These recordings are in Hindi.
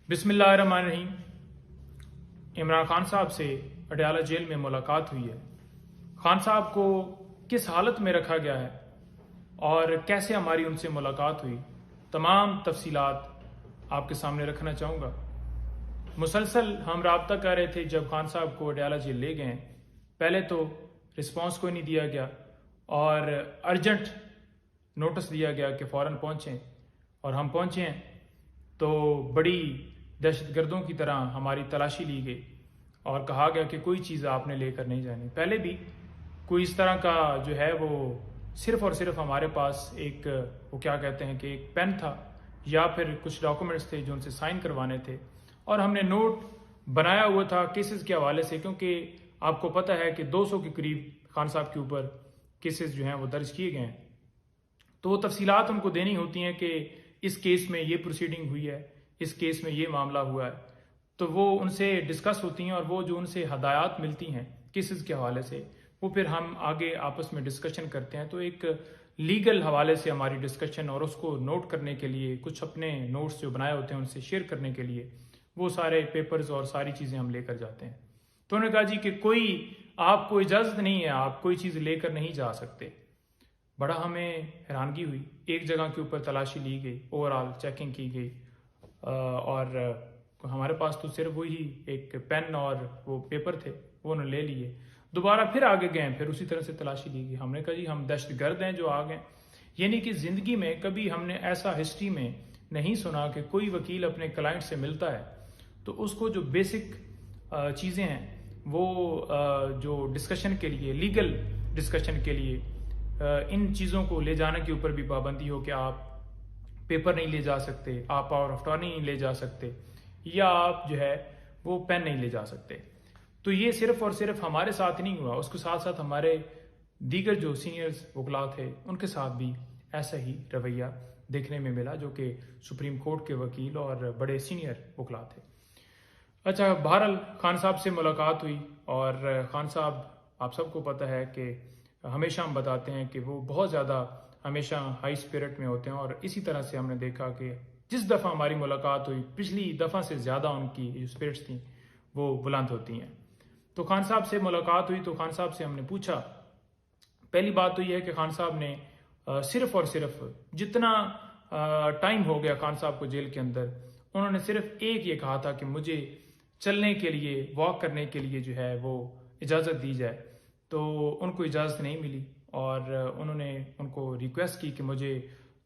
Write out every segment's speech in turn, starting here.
बिस्मिल्लाहिर्रहमानिर्रहीम। इमरान खान साहब से अडयाला जेल में मुलाकात हुई है। खान साहब को किस हालत में रखा गया है और कैसे हमारी उनसे मुलाकात हुई, तमाम तफसीलात आपके सामने रखना चाहूँगा। मुसलसल हम रब्ता कर रहे थे जब खान साहब को अडयाला जेल ले गए। पहले तो रिस्पांस कोई नहीं दिया गया और अर्जेंट नोटिस दिया गया कि फ़ौरन पहुँचें, और हम पहुँचे हैं तो बड़ी दहशतगर्दों की तरह हमारी तलाशी ली गई और कहा गया कि कोई चीज़ आपने लेकर नहीं जानी। पहले भी कोई इस तरह का जो है वो सिर्फ और सिर्फ हमारे पास एक वो क्या कहते हैं कि एक पेन था या फिर कुछ डॉक्यूमेंट्स थे जो उनसे साइन करवाने थे, और हमने नोट बनाया हुआ था केसेस के हवाले से, क्योंकि आपको पता है कि 200 के करीब खान साहब के ऊपर केसेस जो हैं वो दर्ज किए गए हैं। तो वो तफसीलात उनको देनी होती हैं कि इस केस में ये प्रोसीडिंग हुई है, इस केस में ये मामला हुआ है, तो वो उनसे डिस्कस होती हैं और वो जो उनसे हदायत मिलती हैं केसेस के हवाले से वो फिर हम आगे आपस में डिस्कशन करते हैं। तो एक लीगल हवाले से हमारी डिस्कशन और उसको नोट करने के लिए कुछ अपने नोट्स जो बनाए होते हैं उनसे शेयर करने के लिए वो सारे पेपर्स और सारी चीज़ें हम लेकर जाते हैं। तो उन्होंने कहा जी कि कोई आपको इजाज़त नहीं है, आप कोई चीज़ लेकर नहीं जा सकते। बड़ा हमें हैरानगी हुई। एक जगह के ऊपर तलाशी ली गई, ओवरऑल चेकिंग की गई और हमारे पास तो सिर्फ वही एक पेन और वो पेपर थे, वो उन्होंने ले लिए। दोबारा फिर आगे गए, फिर उसी तरह से तलाशी ली गई। हमने कहा जी हम दहशतगर्द हैं जो आ गए। यानी कि ज़िंदगी में कभी हमने ऐसा हिस्ट्री में नहीं सुना कि कोई वकील अपने क्लाइंट से मिलता है तो उसको जो बेसिक चीज़ें हैं वो जो डिस्कशन के लिए, लीगल डिस्कशन के लिए इन चीज़ों को ले जाने के ऊपर भी पाबंदी हो कि आप पेपर नहीं ले जा सकते, आप पावर ऑफ अटॉर्नी नहीं ले जा सकते, या आप जो है वो पेन नहीं ले जा सकते। तो ये सिर्फ और सिर्फ हमारे साथ नहीं हुआ, उसके साथ साथ हमारे दीगर जो सीनियर्स वकला थे उनके साथ भी ऐसा ही रवैया देखने में मिला, जो कि सुप्रीम कोर्ट के वकील और बड़े सीनियर वकला थे। अच्छा, बहरहाल खान साहब से मुलाकात हुई और खान साहब आप सबको पता है कि हमेशा हम बताते हैं कि वो बहुत ज़्यादा हमेशा हाई स्पिरिट में होते हैं, और इसी तरह से हमने देखा कि जिस दफ़ा हमारी मुलाकात हुई पिछली दफ़ा से ज़्यादा उनकी जो स्पिरिट्स थी वो बुलंद होती हैं। तो खान साहब से मुलाकात हुई तो खान साहब से हमने पूछा, पहली बात तो यह है कि खान साहब ने सिर्फ और सिर्फ जितना टाइम हो गया खान साहब को जेल के अंदर, उन्होंने सिर्फ एक ये कहा था कि मुझे चलने के लिए, वॉक करने के लिए जो है वो इजाज़त दी जाए। तो उनको इजाज़त नहीं मिली और उन्होंने उनको रिक्वेस्ट की कि मुझे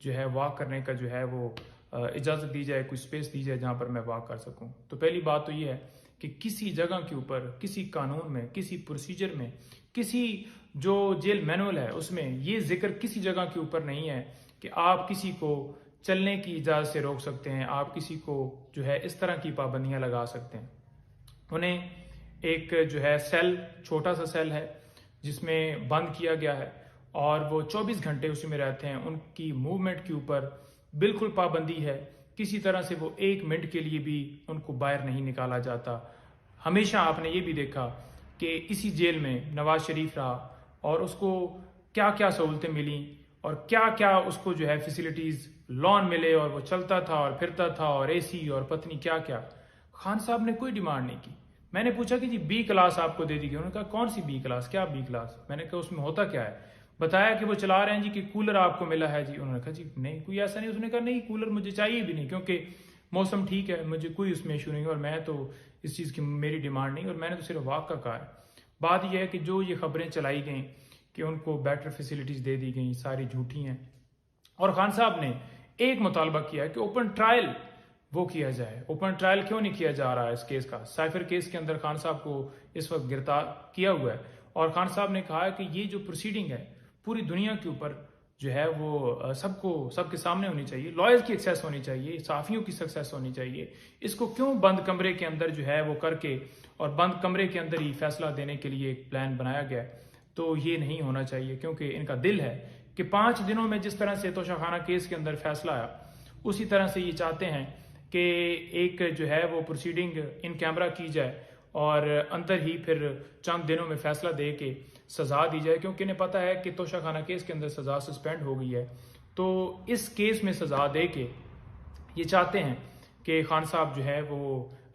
जो है वॉक करने का जो है वो इजाज़त दी जाए, कुछ स्पेस दी जाए जहाँ पर मैं वॉक कर सकूं। तो पहली बात तो ये है कि किसी जगह के ऊपर, किसी कानून में, किसी प्रोसीजर में, किसी जो जेल मैनुअल है उसमें ये जिक्र किसी जगह के ऊपर नहीं है कि आप किसी को चलने की इजाज़त से रोक सकते हैं, आप किसी को जो है इस तरह की पाबंदियाँ लगा सकते हैं। उन्हें एक जो है सेल, छोटा सा सेल है जिसमें बंद किया गया है और वो 24 घंटे उसी में रहते हैं। उनकी मूवमेंट के ऊपर बिल्कुल पाबंदी है, किसी तरह से वो 1 मिनट के लिए भी उनको बाहर नहीं निकाला जाता। हमेशा आपने ये भी देखा कि इसी जेल में नवाज शरीफ रहा और उसको क्या क्या सहूलतें मिली और क्या क्या उसको जो है फैसिलिटीज़, लॉन मिले, और वो चलता था और फिरता था और एसी और पत्नी क्या क्या। खान साहब ने कोई डिमांड नहीं की। मैंने पूछा कि जी बी क्लास आपको दे दी गई। उन्होंने कहा कौन सी बी क्लास, क्या बी क्लास? मैंने कहा उसमें होता क्या है? बताया कि वो चला रहे हैं जी कि कूलर आपको मिला है जी। उन्होंने कहा जी नहीं, कोई ऐसा नहीं। उसने कहा नहीं, कूलर मुझे चाहिए भी नहीं क्योंकि मौसम ठीक है, मुझे कोई उसमें इशू नहीं और मैं तो इस चीज़ की मेरी डिमांड नहीं, और मैंने तो सिर्फ वॉक का कहा है। बात यह है कि जो ये खबरें चलाई गई कि उनको बेटर फैसिलिटीज़ दे दी गई, सारी झूठी हैं। और खान साहब ने एक मुतालबा किया है कि ओपन ट्रायल वो किया जाए। ओपन ट्रायल क्यों नहीं किया जा रहा है इस केस का? साइफर केस के अंदर खान साहब को इस वक्त गिरफ्तार किया हुआ है और खान साहब ने कहा है कि ये जो प्रोसीडिंग है पूरी दुनिया के ऊपर जो है वो सबको, सबके सामने होनी चाहिए, लॉयर्स की एक्सेस होनी चाहिए, साफियों की सक्सेस होनी चाहिए। इसको क्यों बंद कमरे के अंदर जो है वो करके और बंद कमरे के अंदर ही फैसला देने के लिए एक प्लान बनाया गया है? तो ये नहीं होना चाहिए, क्योंकि इनका दिल है कि 5 दिनों में जिस तरह से तोशाखाना केस के अंदर फैसला आया उसी तरह से ये चाहते हैं कि एक जो है वो प्रोसीडिंग इन कैमरा की जाए और अंदर ही फिर चंद दिनों में फैसला दे के सजा दी जाए, क्योंकि इन्हें पता है कि तोशाखाना केस के अंदर सजा सस्पेंड हो गई है। तो इस केस में सजा दे के ये चाहते हैं कि खान साहब जो है वो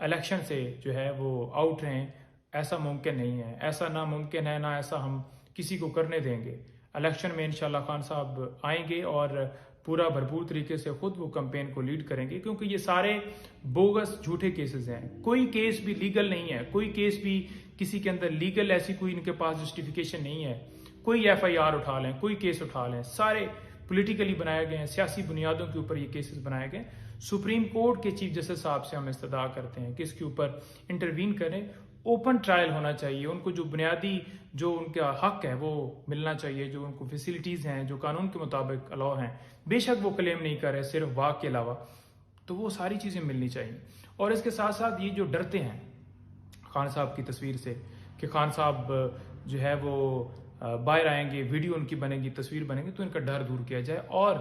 इलेक्शन से जो है वो आउट रहें, ऐसा मुमकिन नहीं है, ऐसा नामुमकिन है, ना ऐसा हम किसी को करने देंगे। इलेक्शन में इंशाल्लाह खान साहब आएंगे और पूरा भरपूर तरीके से खुद वो कैंपेन को लीड करेंगे, क्योंकि ये सारे बोगस झूठे केसेस हैं। कोई केस भी लीगल नहीं है, कोई केस भी किसी के अंदर लीगल ऐसी कोई इनके पास जस्टिफिकेशन नहीं है। कोई FIR उठा लें, कोई केस उठा लें, सारे पॉलिटिकली बनाए गए हैं, सियासी बुनियादों के ऊपर ये केसेस बनाए गए। सुप्रीम कोर्ट के चीफ जस्टिस साहब से हम इस्तदा करते हैं कि इसके ऊपर इंटरवीन करें, ओपन ट्रायल होना चाहिए, उनको जो बुनियादी जो उनका हक है वो मिलना चाहिए, जो उनको फैसिलिटीज़ हैं जो कानून के मुताबिक अलाउ हैं, बेशक वो क्लेम नहीं कर रहे सिर्फ वाक के अलावा, तो वो सारी चीज़ें मिलनी चाहिए। और इसके साथ साथ ये जो डरते हैं खान साहब की तस्वीर से कि खान साहब जो है वो बाहर आएंगे, वीडियो उनकी बनेगी, तस्वीर बनेगी, तो इनका डर दूर किया जाए और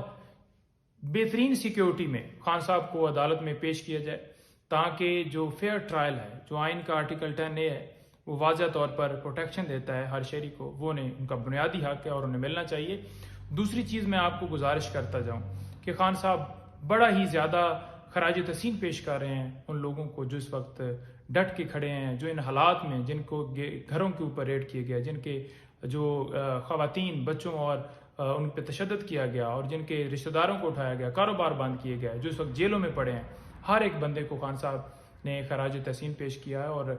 बेहतरीन सिक्योरिटी में खान साहब को अदालत में पेश किया जाए, ताकि जो फेयर ट्रायल है, जो आइन का आर्टिकल 10A है, वो वाज़ह तौर पर प्रोटेक्शन देता है हर शहरी को, वो उनका बुनियादी हक है और उन्हें मिलना चाहिए। दूसरी चीज़ मैं आपको गुजारिश करता जाऊँ कि खान साहब बड़ा ही ज़्यादा खराज तहसीन पेश कर रहे हैं उन लोगों को जो इस वक्त डट के खड़े हैं, जो इन हालात में जिनको घरों के ऊपर रेड किए गए, जिनके जो ख़वातीन, बच्चों और उन पर तशद्दुद किया गया और जिनके रिश्तेदारों को उठाया गया, कारोबार बंद किए गए, जो इस वक्त जेलों में पड़े हैं, हर एक बंदे को खान साहब ने खराज तहसीन पेश किया है। और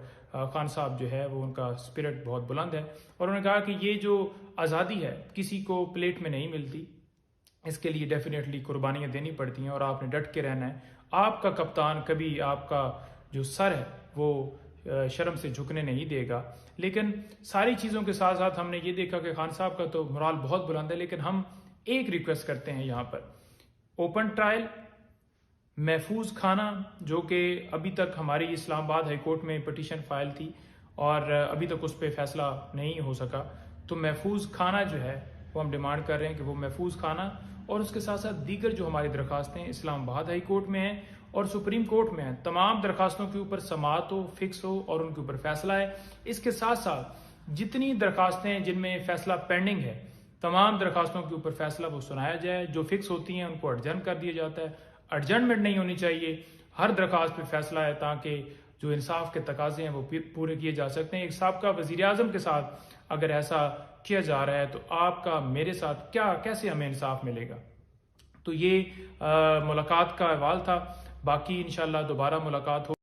खान साहब जो है वो उनका स्पिरिट बहुत बुलंद है और उन्होंने कहा कि ये जो आज़ादी है किसी को प्लेट में नहीं मिलती, इसके लिए डेफिनेटली कुर्बानियाँ देनी पड़ती हैं और आपने डट के रहना है। आपका कप्तान कभी आपका जो सर है वो शर्म से झुकने नहीं देगा। लेकिन सारी चीज़ों के साथ साथ हमने ये देखा कि खान साहब का तो मोराल बहुत बुलंद है, लेकिन हम एक रिक्वेस्ट करते हैं यहाँ पर, ओपन ट्रायल, महफूज खाना, जो कि अभी तक हमारी इस्लामाबाद हाई कोर्ट में पिटीशन फाइल थी और अभी तक उस पर फैसला नहीं हो सका, तो महफूज खाना जो है वो हम डिमांड कर रहे हैं कि वो महफूज खाना, और उसके साथ साथ दीगर जो हमारी दरखास्तें इस्लामाबाद हाई कोर्ट में हैं और सुप्रीम कोर्ट में हैं, तमाम दरखास्तों के ऊपर समाअत हो, फिक्स हो और उनके ऊपर फैसला है। इसके साथ साथ जितनी दरखास्तें जिनमें फैसला पेंडिंग है, तमाम दरखास्तों के ऊपर फैसला वो सुनाया जाए, जो फिक्स होती हैं उनको एडजर्न कर दिया जाता है, एडजर्नमेंट नहीं होनी चाहिए, हर दरखास्त पे फैसला है, ताकि जो इंसाफ के तकाजे हैं वो पूरे किए जा सकते हैं। एक साबका वज़ीर आज़म के साथ अगर ऐसा किया जा रहा है तो आपका मेरे साथ कैसे हमें इंसाफ मिलेगा। तो ये मुलाकात का अहवाल था, बाकी इंशाल्लाह दोबारा मुलाकात हो।